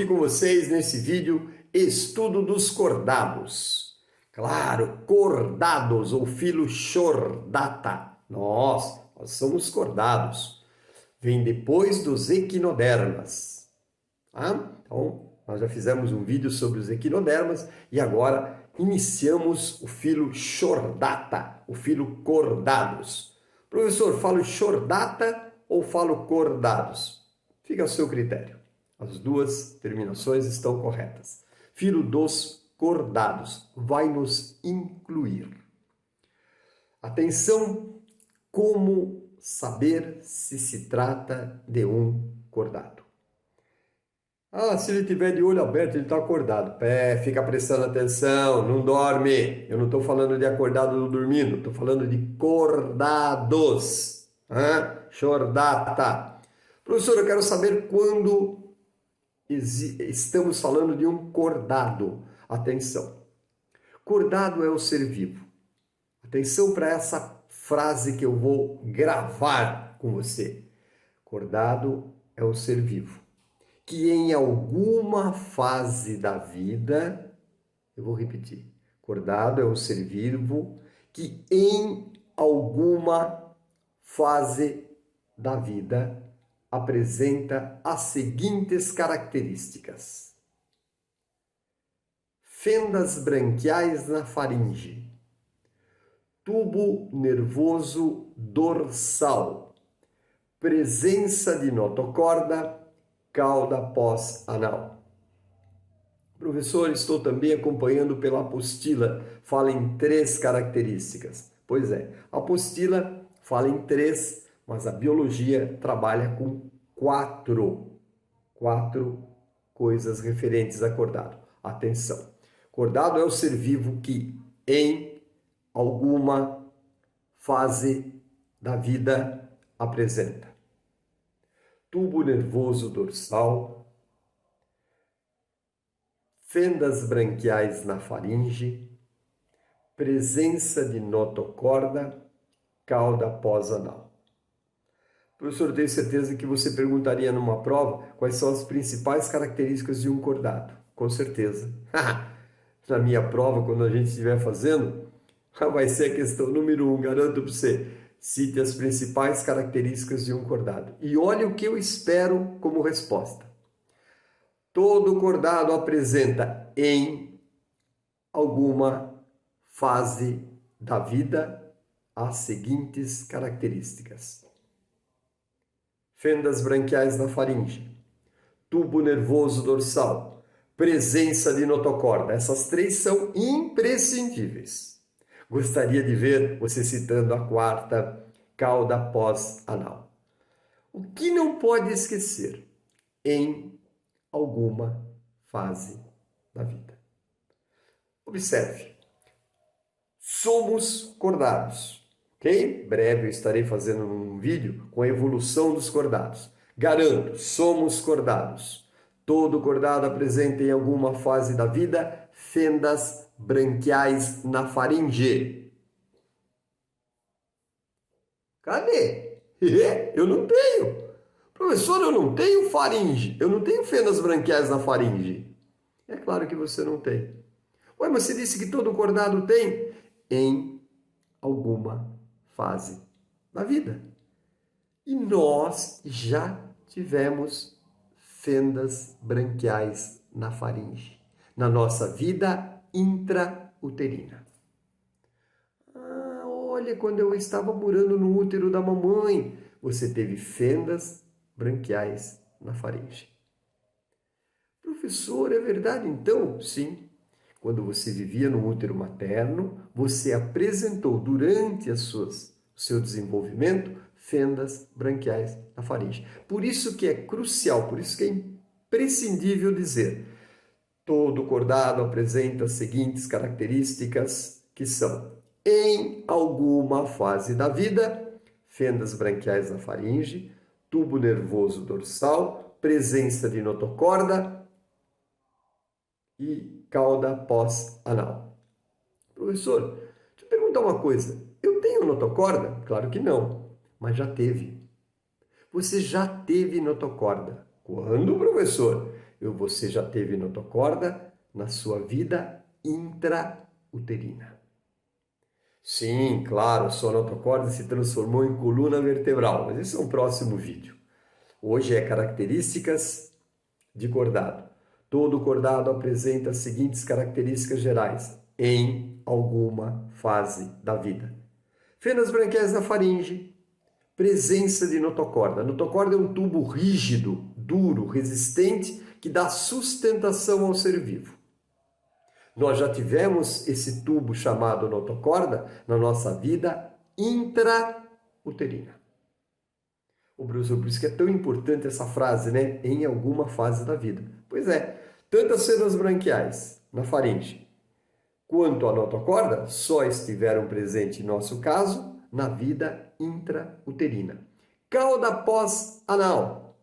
aqui com vocês nesse vídeo Estudo dos cordados. Claro, cordados ou filochordata. Nós somos cordados. Vem depois dos equinodermas. Tá? Então, nós já fizemos um vídeo sobre os equinodermas e agora iniciamos o filochordata, o filo cordados. Professor, falo chordata ou falo cordados? Fica ao seu critério. As duas terminações estão corretas. Filo dos cordados vai nos incluir. Atenção, como saber se se trata de um cordado? Se ele tiver de olho aberto, ele está acordado. Fica prestando atenção, não dorme. Eu não estou falando de acordado dormindo, estou falando de cordados. Chordata. Professor, eu quero saber quando estamos falando de um cordado. Atenção. Cordado é o ser vivo. Atenção para essa frase que eu vou gravar com você. Cordado é o ser vivo que em alguma fase da vida, eu vou repetir, cordado é o ser vivo que em alguma fase da vida apresenta as seguintes características: fendas branquiais na faringe, tubo nervoso dorsal, presença de notocorda, cauda pós-anal. Professor, estou também acompanhando pela apostila, fala em 3 características. Pois é, a apostila fala em 3, mas a biologia trabalha com 4 coisas referentes a cordado. Atenção, cordado é o ser vivo que em alguma fase da vida apresenta tubo nervoso dorsal, fendas branquiais na faringe, presença de notocorda, cauda pós-anal. Professor, eu tenho certeza que você perguntaria numa prova quais são as principais características de um cordado. Com certeza. Na minha prova, quando a gente estiver fazendo, vai ser a questão número 1, garanto para você. Cite as principais características de um cordado. E olha o que eu espero como resposta. Todo cordado apresenta em alguma fase da vida as seguintes características: fendas branquiais na faringe, tubo nervoso dorsal, presença de notocorda. Essas 3 são imprescindíveis. Gostaria de ver você citando a 4ª, cauda pós-anal. O que não pode esquecer? Em alguma fase da vida. Observe. Somos cordados. Ok? Breve eu estarei fazendo um vídeo com a evolução dos cordados. Garanto, somos cordados. Todo cordado apresenta em alguma fase da vida fendas branquiais na faringe. Cadê? Eu não tenho. Professor, eu não tenho faringe. Eu não tenho fendas branquiais na faringe. É claro que você não tem. Ué, mas você disse que todo cordado tem? Em alguma fase da vida. E nós já tivemos fendas branquiais na faringe, na nossa vida intrauterina. Olha, quando eu estava morando no útero da mamãe, você teve fendas branquiais na faringe. Professor, é verdade então? Sim. Quando você vivia no útero materno, você apresentou durante o seu desenvolvimento fendas branquiais na faringe. Por isso que é crucial, por isso que é imprescindível dizer: todo cordado apresenta as seguintes características, que são: em alguma fase da vida, fendas branquiais na faringe, tubo nervoso dorsal, presença de notocorda e cauda pós-anal. Professor, deixa eu perguntar uma coisa. Eu tenho notocorda? Claro que não, mas já teve. Você já teve notocorda. Quando, professor? Você já teve notocorda na sua vida intrauterina. Sim, claro, sua notocorda se transformou em coluna vertebral, mas esse é um próximo vídeo. Hoje é características de cordado. Todo cordado apresenta as seguintes características gerais em alguma fase da vida. Fendas branquiais na faringe, presença de notocorda. Notocorda é um tubo rígido, duro, resistente, que dá sustentação ao ser vivo. Nós já tivemos esse tubo chamado notocorda na nossa vida intrauterina. O professor, por isso que é tão importante essa frase, né? Em alguma fase da vida. Pois é, tanto as fendas branquiais na faringe quanto a notocorda só estiveram presentes, em nosso caso, na vida intrauterina. Cauda pós-anal.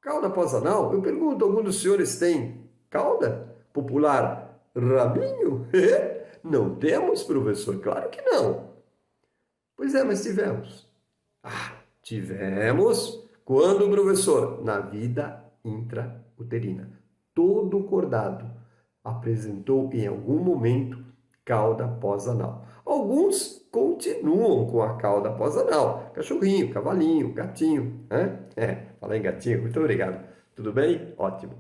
Cauda pós-anal? Eu pergunto, algum dos senhores tem cauda? Popular rabinho? Não temos, professor? Claro que não. Pois é, mas tivemos. Tivemos. Quando, professor? Na vida intrauterina. Todo cordado apresentou em algum momento cauda pós-anal. Alguns continuam com a cauda pós-anal. Cachorrinho, cavalinho, gatinho. Falar em gatinho, muito obrigado. Tudo bem? Ótimo.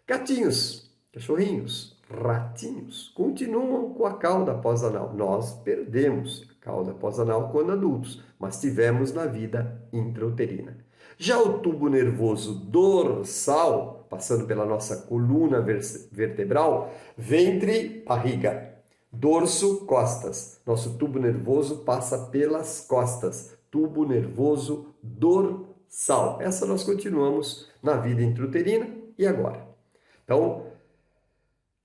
Gatinhos, cachorrinhos, ratinhos continuam com a cauda pós-anal. Nós perdemos a cauda pós-anal quando adultos, mas tivemos na vida intrauterina. Já o tubo nervoso dorsal, passando pela nossa coluna vertebral, ventre, barriga, dorso, costas. Nosso tubo nervoso passa pelas costas. Tubo nervoso dorsal. Essa nós continuamos na vida intrauterina e agora. Então,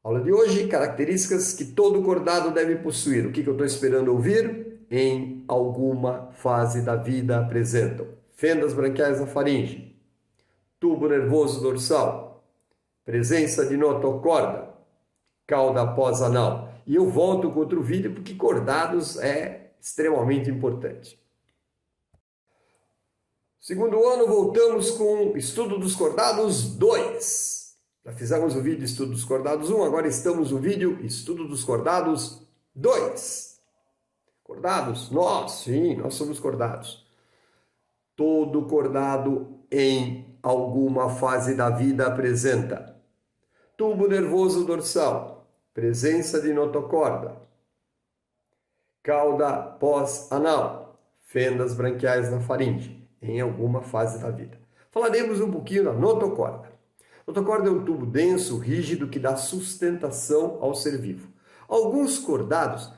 aula de hoje, características que todo cordado deve possuir. O que eu estou esperando ouvir? Em alguma fase da vida apresentam fendas branquiais na faringe, tubo nervoso dorsal, presença de notocorda, cauda pós-anal. E eu volto com outro vídeo porque cordados é extremamente importante. Segundo ano, voltamos com Estudo dos Cordados 2. Já fizemos o vídeo Estudo dos Cordados 1, agora estamos no vídeo Estudo dos Cordados 2. Cordados? Sim, nós somos cordados. Todo cordado em alguma fase da vida apresenta tubo nervoso dorsal, presença de notocorda, cauda pós-anal, fendas branquiais na faringe, em alguma fase da vida. Falaremos um pouquinho da notocorda. Notocorda é um tubo denso, rígido, que dá sustentação ao ser vivo. Alguns cordados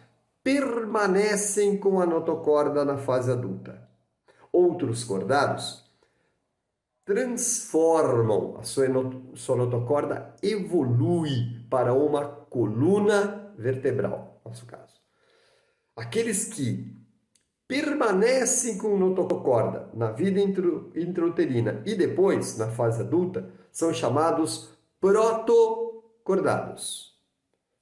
permanecem com a notocorda na fase adulta. Outros cordados transformam, a sua notocorda evolui para uma coluna vertebral, no nosso caso. Aqueles que permanecem com notocorda na vida intrauterina e depois, na fase adulta, são chamados protocordados.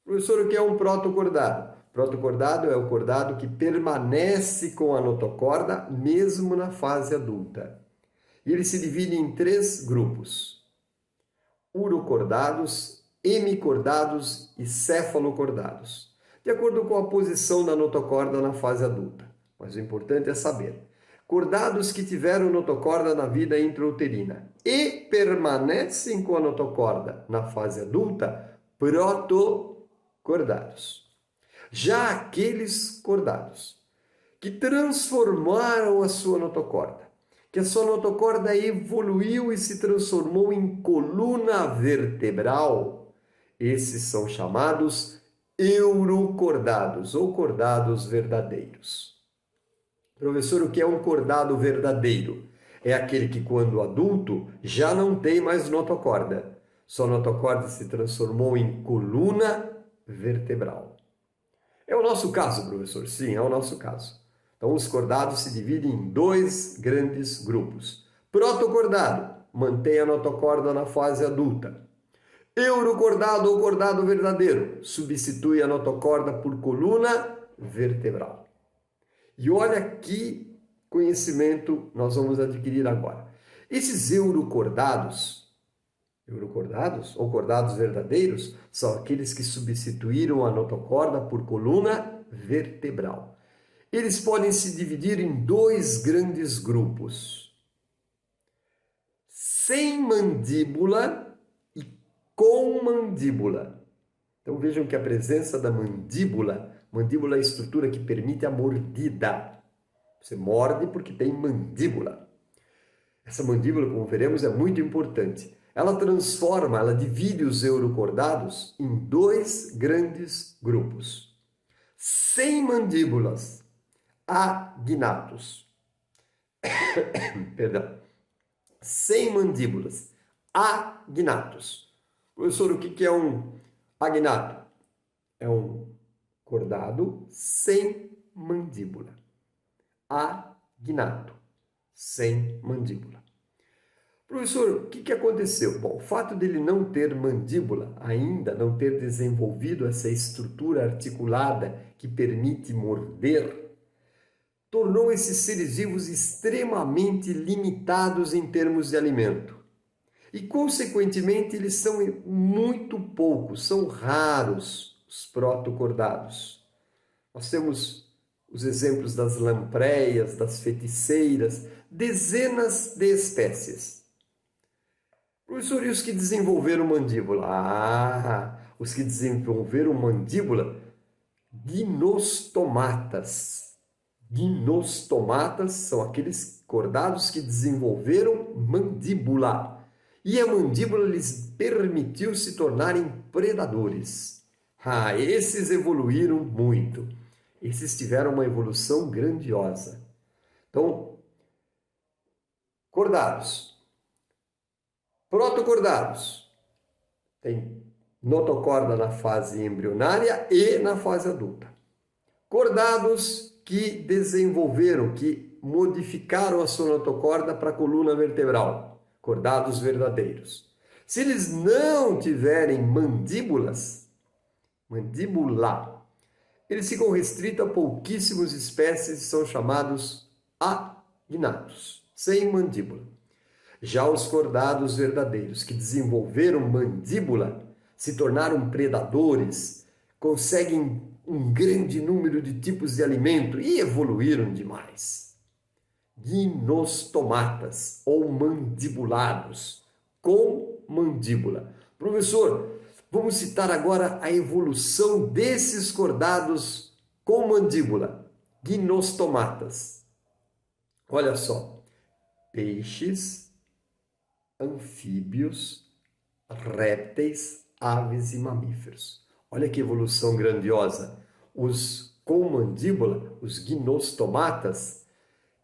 Professor, o que é um protocordado? Protocordado é o cordado que permanece com a notocorda mesmo na fase adulta. E ele se divide em 3 grupos: urocordados, hemicordados e cefalocordados, de acordo com a posição da notocorda na fase adulta. Mas o importante é saber: cordados que tiveram notocorda na vida intrauterina e permanecem com a notocorda na fase adulta, protocordados. Já aqueles cordados que transformaram a sua notocorda, que a sua notocorda evoluiu e se transformou em coluna vertebral, esses são chamados eurocordados ou cordados verdadeiros. Professor, o que é um cordado verdadeiro? É aquele que, quando adulto, já não tem mais notocorda. Sua notocorda se transformou em coluna vertebral. É o nosso caso, professor? Sim, é o nosso caso. Então, os cordados se dividem em 2 grandes grupos. Protocordado, mantém a notocorda na fase adulta. Eurocordado ou cordado verdadeiro, substitui a notocorda por coluna vertebral. E olha que conhecimento nós vamos adquirir agora. Esses eurocordados, Eurocordados ou cordados verdadeiros são aqueles que substituíram a notocorda por coluna vertebral. Eles podem se dividir em dois grandes grupos: sem mandíbula e com mandíbula. Então vejam que a presença da mandíbula é a estrutura que permite a mordida. Você morde porque tem mandíbula. Essa mandíbula, como veremos, é muito importante. Ela divide os eurocordados em dois grandes grupos. Sem mandíbulas, agnatos. Perdão. Sem mandíbulas, agnatos. Professor, o que é um agnato? É um cordado sem mandíbula. Agnato, sem mandíbula. Professor, o que aconteceu? Bom, o fato dele não ter mandíbula, ainda não ter desenvolvido essa estrutura articulada que permite morder, tornou esses seres vivos extremamente limitados em termos de alimento. E, consequentemente, eles são muito poucos, são raros os protocordados. Nós temos os exemplos das lampreias, das feiticeiras, dezenas de espécies. Professor, e os que desenvolveram mandíbula? Os que desenvolveram mandíbula, gnostomatas. Gnostomatas são aqueles cordados que desenvolveram mandíbula. E a mandíbula lhes permitiu se tornarem predadores. Esses evoluíram muito. Esses tiveram uma evolução grandiosa. Então, cordados. Protocordados. Tem notocorda na fase embrionária e na fase adulta. Cordados que desenvolveram, que modificaram a sua notocorda para a coluna vertebral. Cordados verdadeiros. Se eles não tiverem mandíbula, eles ficam restritos a pouquíssimas espécies e são chamados agnatos, sem mandíbula. Já os cordados verdadeiros, que desenvolveram mandíbula, se tornaram predadores, conseguem um grande número de tipos de alimento e evoluíram demais. Gnostomatas, ou mandibulados, com mandíbula. Professor, vamos citar agora a evolução desses cordados com mandíbula, gnostomatas. Olha só, peixes, anfíbios, répteis, aves e mamíferos. Olha que evolução grandiosa. Os com mandíbula, os gnostomatas,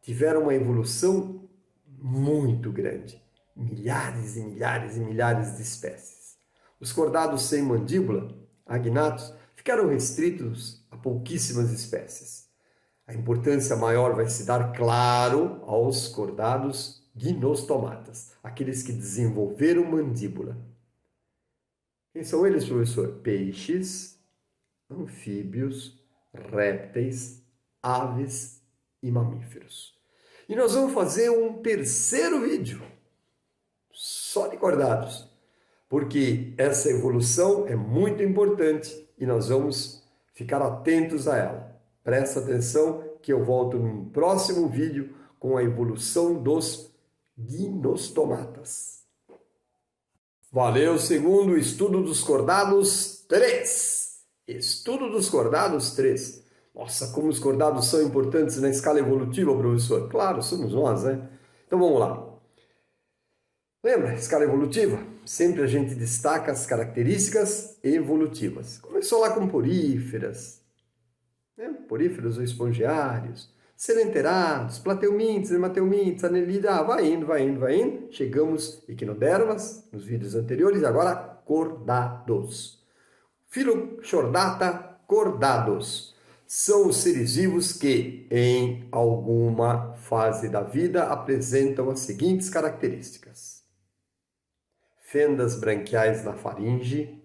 tiveram uma evolução muito grande. Milhares e milhares e milhares de espécies. Os cordados sem mandíbula, agnatos, ficaram restritos a pouquíssimas espécies. A importância maior vai se dar, claro, aos cordados gnostomatas, aqueles que desenvolveram mandíbula. Quem são eles, professor? Peixes, anfíbios, répteis, aves e mamíferos. E nós vamos fazer um terceiro vídeo só de cordados, porque essa evolução é muito importante e nós vamos ficar atentos a ela. Presta atenção que eu volto no próximo vídeo com a evolução dos gnostomatas. Valeu, segundo estudo dos cordados 3. Estudo dos cordados 3. Nossa, como os cordados são importantes na escala evolutiva, professor. Claro, somos nós, né? Então vamos lá. Lembra, escala evolutiva? Sempre a gente destaca as características evolutivas. Começou lá com poríferas, né? Poríferos ou espongiários, selenterados, plateumintes, hemateumintes, anelídeos, vai indo. Chegamos equinodermas nos vídeos anteriores, agora cordados. Filochordata, cordados. São os seres vivos que, em alguma fase da vida, apresentam as seguintes características: fendas branquiais na faringe,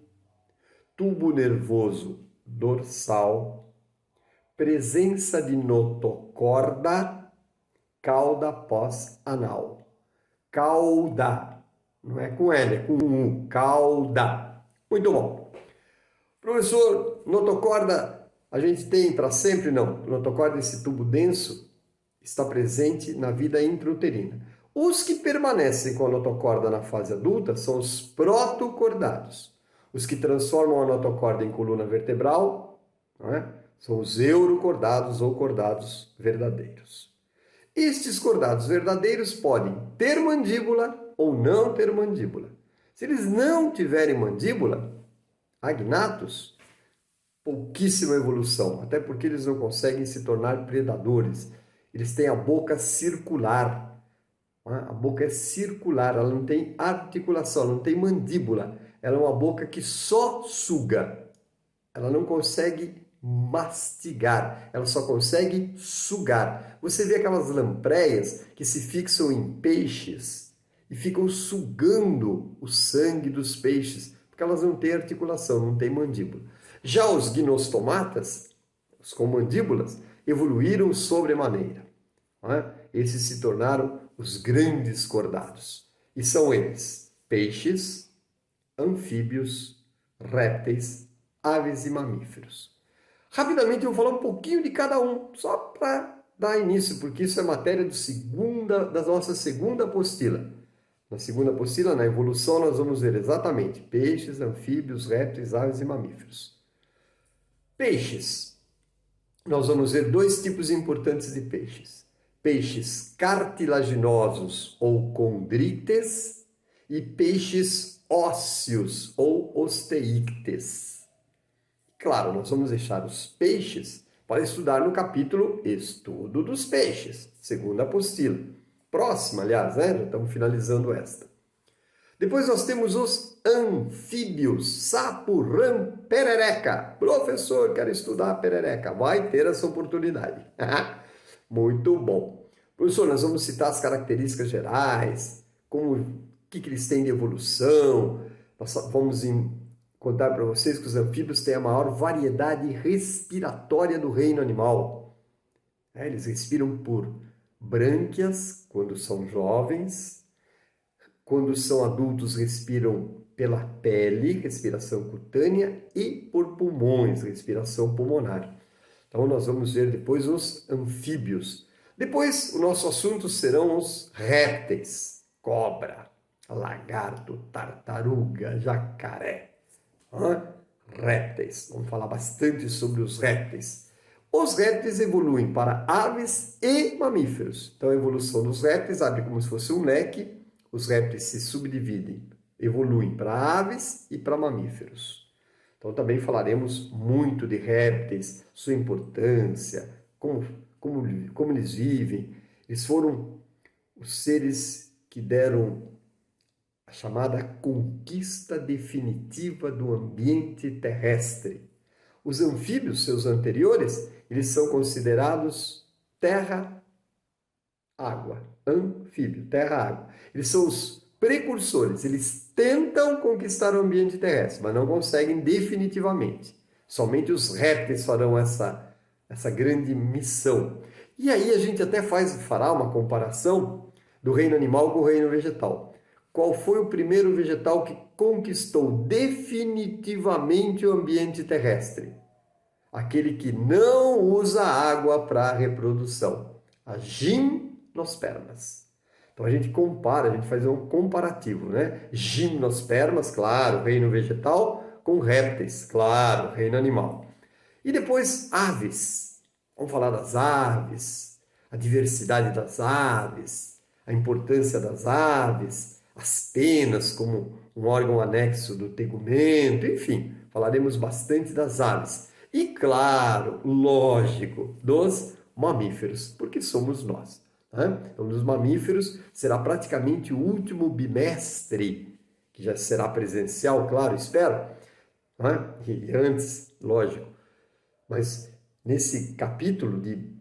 tubo nervoso dorsal, presença de notocorda, cauda pós-anal. Cauda Não é com L, é com U. Cauda. Muito bom. Professor, notocorda a gente tem para sempre? Não. Notocorda, esse tubo denso, está presente na vida intrauterina. Os que permanecem com a notocorda na fase adulta são os protocordados. Os que transformam a notocorda em coluna vertebral, não é? São os eurocordados ou cordados verdadeiros. Estes cordados verdadeiros podem ter mandíbula ou não ter mandíbula. Se eles não tiverem mandíbula, agnatos, pouquíssima evolução, até porque eles não conseguem se tornar predadores. Eles têm a boca circular. A boca é circular, ela não tem articulação, ela não tem mandíbula. Ela é uma boca que só suga. Ela não consegue mastigar, ela só consegue sugar. Você vê aquelas lampreias que se fixam em peixes e ficam sugando o sangue dos peixes, porque elas não têm articulação, não têm mandíbula. Já os gnostomatas, os com mandíbulas, evoluíram sobremaneira. Esses se tornaram os grandes cordados. E são eles: peixes, anfíbios, répteis, aves e mamíferos. Rapidamente eu vou falar um pouquinho de cada um, só para dar início, porque isso é matéria da nossa segunda apostila. Na segunda apostila, na evolução, nós vamos ver exatamente peixes, anfíbios, répteis, aves e mamíferos. Peixes. Nós vamos ver dois tipos importantes de peixes. Peixes cartilaginosos ou condrites e peixes ósseos ou osteíctes. Claro, nós vamos deixar os peixes para estudar no capítulo Estudo dos Peixes, segunda apostila. Próxima, aliás, né? Já estamos finalizando esta. Depois nós temos os anfíbios, sapo, rã, perereca. Professor, quero estudar a perereca. Vai ter essa oportunidade. Muito bom. Professor, nós vamos citar as características gerais, o que eles têm de evolução. Nós vamos contar para vocês que os anfíbios têm a maior variedade respiratória do reino animal. Eles respiram por brânquias quando são jovens. Quando são adultos, respiram pela pele, respiração cutânea, e por pulmões, respiração pulmonar. Então, nós vamos ver depois os anfíbios. Depois, o nosso assunto serão os répteis: cobra, lagarto, tartaruga, jacaré. Répteis. Vamos falar bastante sobre os répteis. Os répteis evoluem para aves e mamíferos. Então, a evolução dos répteis abre como se fosse um leque. Os répteis se subdividem, evoluem para aves e para mamíferos. Então também falaremos muito de répteis, sua importância, como eles vivem. Eles foram os seres que deram a chamada conquista definitiva do ambiente terrestre. Os anfíbios, seus anteriores, eles são considerados terra-água. Anfíbio, terra-água. Eles são os precursores, eles tentam conquistar o ambiente terrestre, mas não conseguem definitivamente. Somente os répteis farão essa grande missão. E aí a gente até fará uma comparação do reino animal com o reino vegetal. Qual foi o primeiro vegetal que conquistou definitivamente o ambiente terrestre? Aquele que não usa água para reprodução. A gimnospermas. Então a gente compara, a gente faz um comparativo, né? Gimnospermas, claro, reino vegetal, com répteis, claro, reino animal. E depois aves. Vamos falar das aves, a diversidade das aves, a importância das aves, as penas como um órgão anexo do tegumento, enfim, falaremos bastante das aves. E claro, lógico, dos mamíferos, porque somos nós. Então, dos mamíferos, será praticamente o último bimestre, que já será presencial, claro, espero. E antes, lógico. Mas nesse capítulo de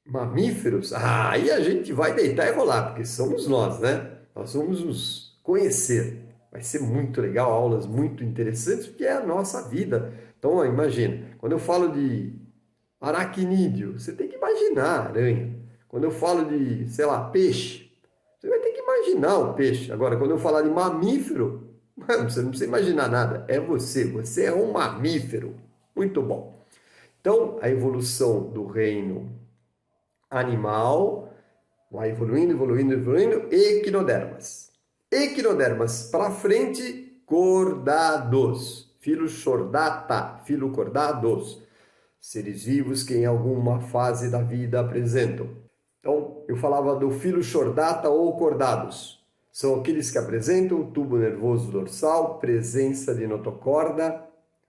mamíferos, aí a gente vai deitar e rolar, porque somos nós, né? Nós vamos nos conhecer. Vai ser muito legal, aulas muito interessantes, porque é a nossa vida. Então, imagina, quando eu falo de aracnídeo, você tem que imaginar aranha. Quando eu falo de, sei lá, peixe, você vai ter que imaginar o peixe. Agora, quando eu falar de mamífero, você não precisa imaginar nada. É você. Você é um mamífero. Muito bom. Então, a evolução do reino animal vai evoluindo, evoluindo, evoluindo. Equinodermas. Equinodermas para frente, cordados. Filochordata, filocordados. Seres vivos que em alguma fase da vida apresentam. Então, eu falava do filochordata ou cordados. São aqueles que apresentam o tubo nervoso dorsal, presença de notocorda,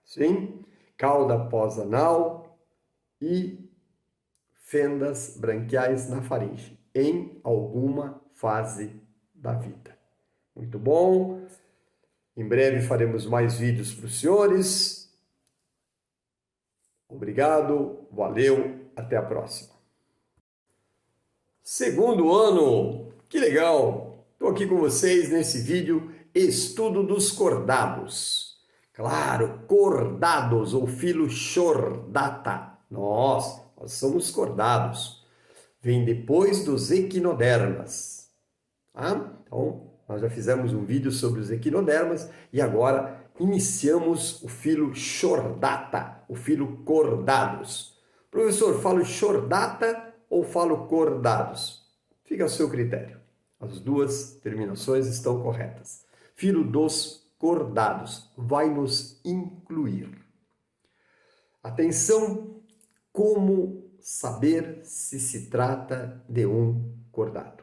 sim, cauda pós-anal e fendas branquiais na faringe, em alguma fase da vida. Muito bom. Em breve faremos mais vídeos para os senhores. Obrigado, valeu, até a próxima. Segundo ano, que legal! Estou aqui com vocês nesse vídeo, estudo dos cordados. Claro, cordados ou filochordata. Nós somos cordados. Vem depois dos equinodermas. Tá? Então, nós já fizemos um vídeo sobre os equinodermas e agora iniciamos o filochordata, o filocordados. Professor, falo chordata ou falo cordados? Fica a seu critério. As duas terminações estão corretas. Filo dos cordados vai nos incluir. Atenção, como saber se se trata de um cordado?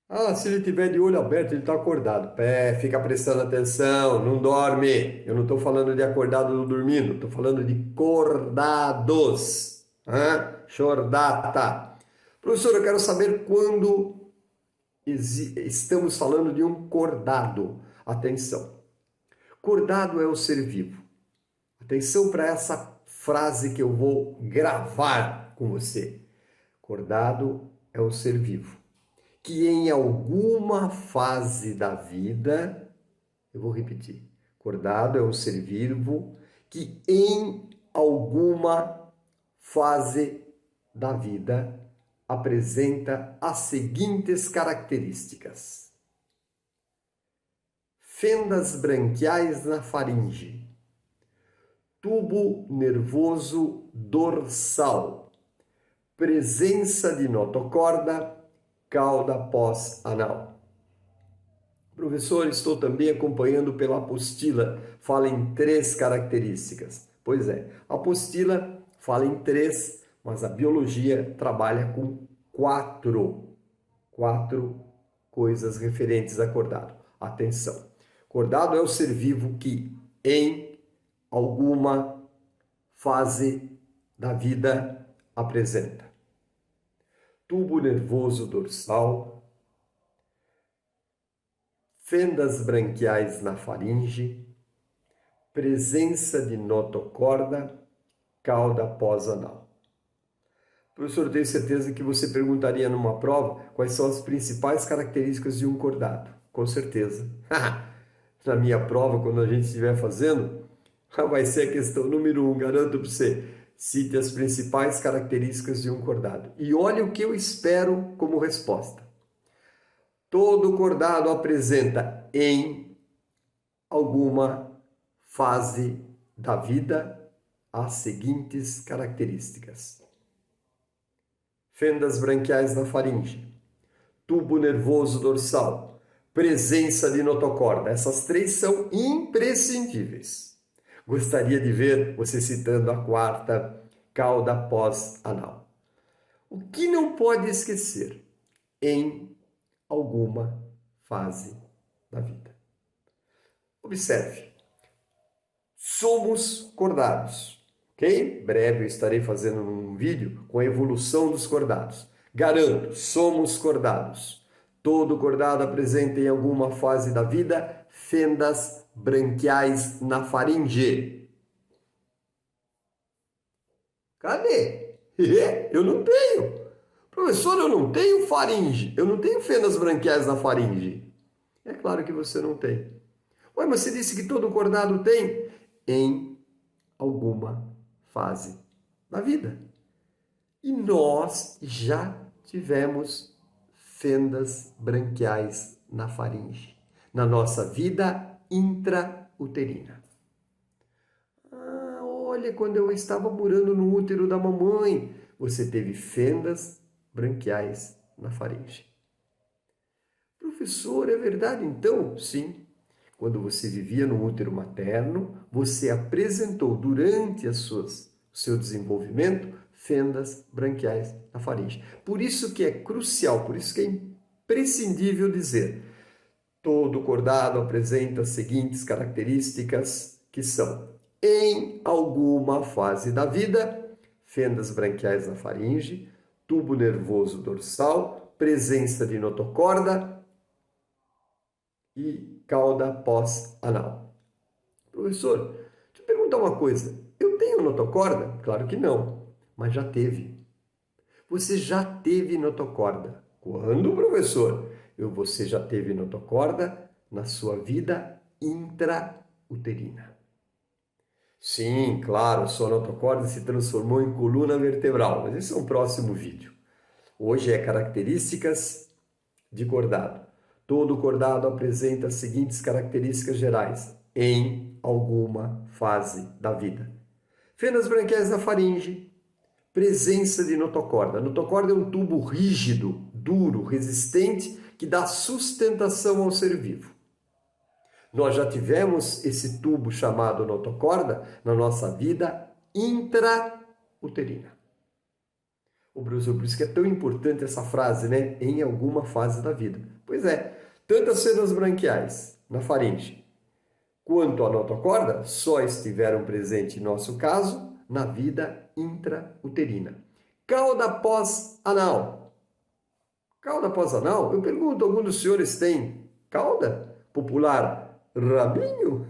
Ah, se ele tiver de olho aberto, ele está acordado. Fica prestando atenção, não dorme. Eu não estou falando de acordado dormindo, estou falando de cordados. Chordata. Professor, eu quero saber quando estamos falando de um cordado. Atenção. Cordado é o ser vivo. Atenção para essa frase que eu vou gravar com você. Cordado é o ser vivo que em alguma fase da vida, eu vou repetir, cordado é um ser vivo que em alguma fase da vida apresenta as seguintes características: fendas branquiais na faringe, tubo nervoso dorsal, presença de notocorda, cauda pós-anal. Professor, estou também acompanhando pela apostila. Fala em 3 características. Pois é, a apostila fala em 3, mas a biologia trabalha com 4 coisas referentes a cordado. Atenção, cordado é o ser vivo que em alguma fase da vida apresenta tubo nervoso dorsal, fendas branquiais na faringe, presença de notocorda, cauda pós-anal. Professor, eu tenho certeza que você perguntaria numa prova quais são as principais características de um cordado. Com certeza. Na minha prova, quando a gente estiver fazendo, vai ser a questão número 1, garanto para você. Cite as principais características de um cordado. E olha o que eu espero como resposta. Todo cordado apresenta em alguma fase da vida as seguintes características: fendas branquiais na faringe, tubo nervoso dorsal, presença de notocorda. Essas 3 são imprescindíveis. Gostaria de ver você citando a 4ª, cauda pós-anal. O que não pode esquecer? Em alguma fase da vida. Observe. Somos cordados, ok? Breve eu estarei fazendo um vídeo com a evolução dos cordados. Garanto, somos cordados. Todo cordado apresenta em alguma fase da vida fendas branquiais na faringe. Cadê? Eu não tenho. Professor, eu não tenho faringe. Eu não tenho fendas branquiais na faringe. É claro que você não tem. Ué, mas você disse que todo cordado tem? Em alguma fase da vida. E nós já tivemos fendas branquiais na faringe, na nossa vida intrauterina. Olha, quando eu estava morando no útero da mamãe, você teve fendas branquiais na faringe. Professor, é verdade então? Sim. Quando você vivia no útero materno, você apresentou durante o seu desenvolvimento fendas branquiais na faringe. Por isso que é crucial, por isso que é imprescindível dizer: todo cordado apresenta as seguintes características que são: em alguma fase da vida, fendas branquiais na faringe, tubo nervoso dorsal, presença de notocorda e cauda pós-anal. Professor, deixa eu perguntar uma coisa. Eu tenho notocorda? Claro que não, mas já teve. Você já teve notocorda. Quando, professor? Você já teve notocorda na sua vida intrauterina. Sim, claro, sua notocorda se transformou em coluna vertebral, mas esse é um próximo vídeo. Hoje é características de cordado. Todo cordado apresenta as seguintes características gerais em alguma fase da vida: fendas branquiais na faringe, presença de notocorda. Notocorda é um tubo rígido, duro, resistente, que dá sustentação ao ser vivo. Nós já tivemos esse tubo chamado notocorda na nossa vida intrauterina. Professor, por isso que é tão importante essa frase, né? Em alguma fase da vida. Pois é, tanto as fendas branquiais na faringe quanto a notocorda só estiveram presentes, em nosso caso, na vida intrauterina. Cauda pós-anal. Cauda pós-anal? Eu pergunto, algum dos senhores tem cauda? Popular rabinho?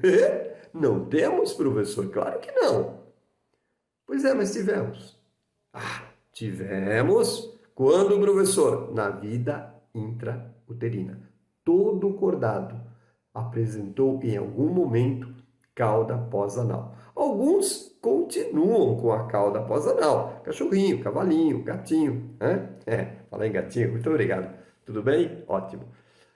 Não temos, professor? Claro que não. Pois é, mas tivemos. Tivemos. Quando, professor? Na vida intrauterina. Todo cordado apresentou em algum momento cauda pós-anal. Alguns continuam com a cauda pós-anal. Cachorrinho, cavalinho, gatinho. Falar em gatinho, muito obrigado. Tudo bem? Ótimo.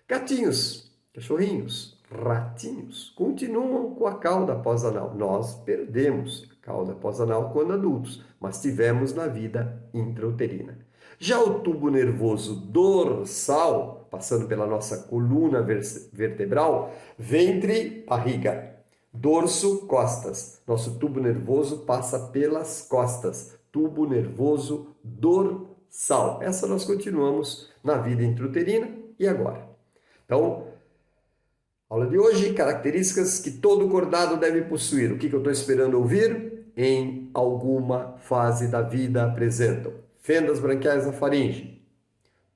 Gatinhos, cachorrinhos, ratinhos continuam com a cauda pós-anal. Nós perdemos a cauda pós-anal quando adultos, mas tivemos na vida intrauterina. Já o tubo nervoso dorsal, passando pela nossa coluna vertebral, ventre, barriga, dorso, costas. Nosso tubo nervoso passa pelas costas. Tubo nervoso dorsal. Essa nós continuamos na vida intrauterina e agora. Então, aula de hoje, características que todo cordado deve possuir. O que eu estou esperando ouvir? Em alguma fase da vida apresentam fendas branquiais na faringe,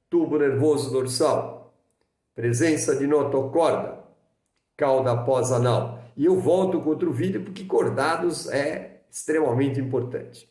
tubo nervoso dorsal, presença de notocorda, cauda pós-anal. E eu volto com outro vídeo porque cordados é extremamente importante.